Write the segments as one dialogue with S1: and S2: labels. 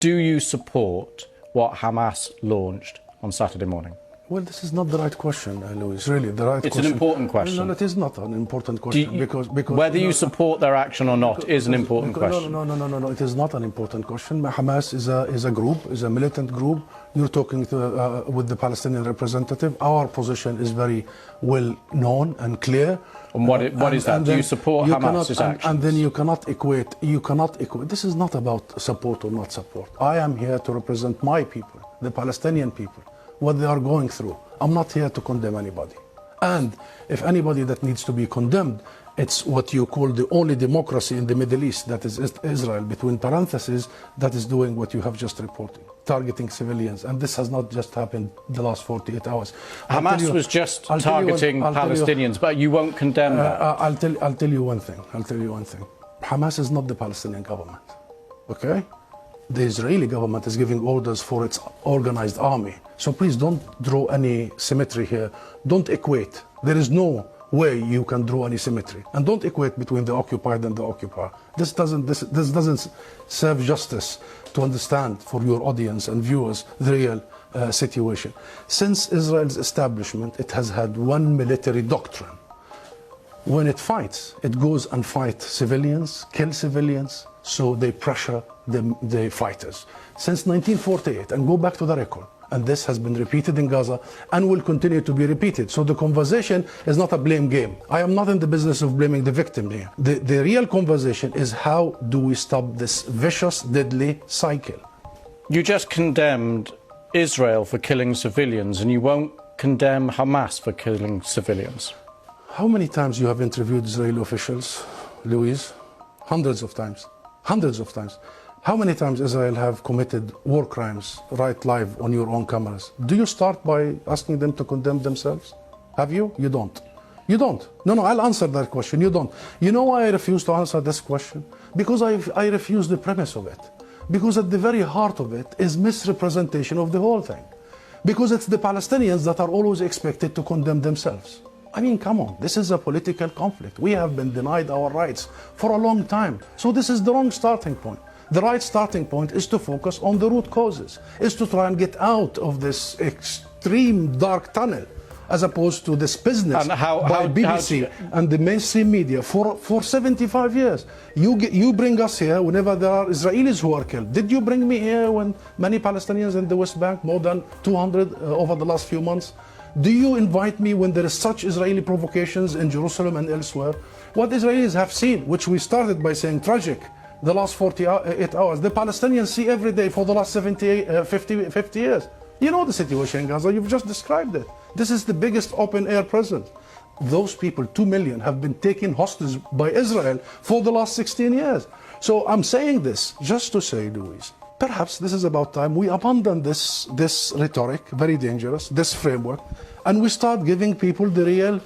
S1: Do you support what Hamas launched on Saturday morning?
S2: Well, this is not the right question, Louis. Really, the right
S1: it's
S2: question.
S1: It's an important question.
S2: No, it is not an important question because
S1: whether you support their action or not is an important question.
S2: No. It is not an important question. Hamas is a group, is a militant group. You're talking with the Palestinian representative. Our position is very well known and clear.
S1: And what is that? Do you support Hamas's actions?
S2: And then you cannot equate. This is not about support or not support. I am here to represent my people, the Palestinian people, what they are going through. I'm not here to condemn anybody. And if anybody that needs to be condemned, it's what you call the only democracy in the Middle East, that is Israel, between parentheses, that is doing what you have just reported, targeting civilians. And this has not just happened the last 48 hours.
S1: Hamas was just targeting Palestinians, but you won't condemn that.
S2: I'll tell you one thing. Hamas is not the Palestinian government, okay? The Israeli government is giving orders for its organized army. So please don't draw any symmetry here. Don't equate. There is no way you can draw any symmetry. And don't equate between the occupied and the occupier. This doesn't serve justice to understand for your audience and viewers the real situation. Since Israel's establishment, it has had one military doctrine. When it fights, it goes and fights civilians, kill civilians, so they pressure the fighters. Since 1948, and go back to the record, and this has been repeated in Gaza and will continue to be repeated. So the conversation is not a blame game. I am not in the business of blaming the victim here. The real conversation is how do we stop this vicious, deadly cycle?
S1: You just condemned Israel for killing civilians and you won't condemn Hamas for killing civilians.
S2: How many times you have interviewed Israeli officials, Louise? Hundreds of times. Hundreds of times. How many times Israel have committed war crimes right live on your own cameras? Do you start by asking them to condemn themselves? Have you? You don't. You don't. No, I'll answer that question. You don't. You know why I refuse to answer this question? Because I refuse the premise of it. Because at the very heart of it is misrepresentation of the whole thing. Because it's the Palestinians that are always expected to condemn themselves. I mean, come on, this is a political conflict. We have been denied our rights for a long time. So this is the wrong starting point. The right starting point is to focus on the root causes, is to try and get out of this extreme dark tunnel, as opposed to this business by BBC and the mainstream media for 75 years. You bring us here whenever there are Israelis who are killed. Did you bring me here when many Palestinians in the West Bank, more than 200 over the last few months? Do you invite me when there is such Israeli provocations in Jerusalem and elsewhere? What Israelis have seen, which we started by saying tragic, the last 48 hours, the Palestinians see every day for the last 50 years. You know the situation in Gaza, you've just described it. This is the biggest open-air prison. Those people, 2 million, have been taken hostage by Israel for the last 16 years. So I'm saying this just to say, Louise, perhaps this is about time we abandon this rhetoric, very dangerous, this framework, and we start giving people the real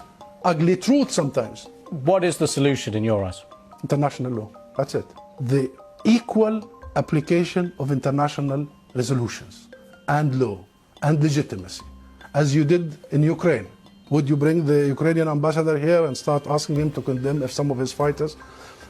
S2: ugly truth sometimes.
S1: What is the solution in your eyes?
S2: International law, that's it. The equal application of international resolutions and law and legitimacy, as you did in Ukraine. Would you bring the Ukrainian ambassador here and start asking him to condemn some of his fighters?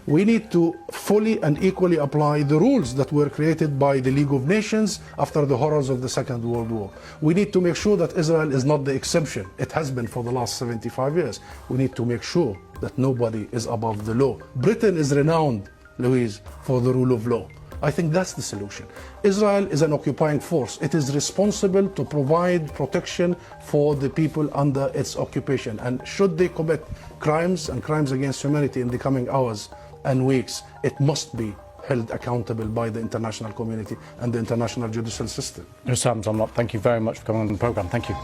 S2: We need to fully and equally apply the rules that were created by the League of Nations after the horrors of the Second World War. We need to make sure that Israel is not the exception. It has been for the last 75 years. We need to make sure that nobody is above the law. Britain is renowned, Louise, for the rule of law. I think that's the solution. Israel is an occupying force. It is responsible to provide protection for the people under its occupation. And should they commit crimes and crimes against humanity in the coming hours and weeks, it must be held accountable by the international community and the international judicial system.
S1: Hussam Zomlot, thank you very much for coming on the programme. Thank you.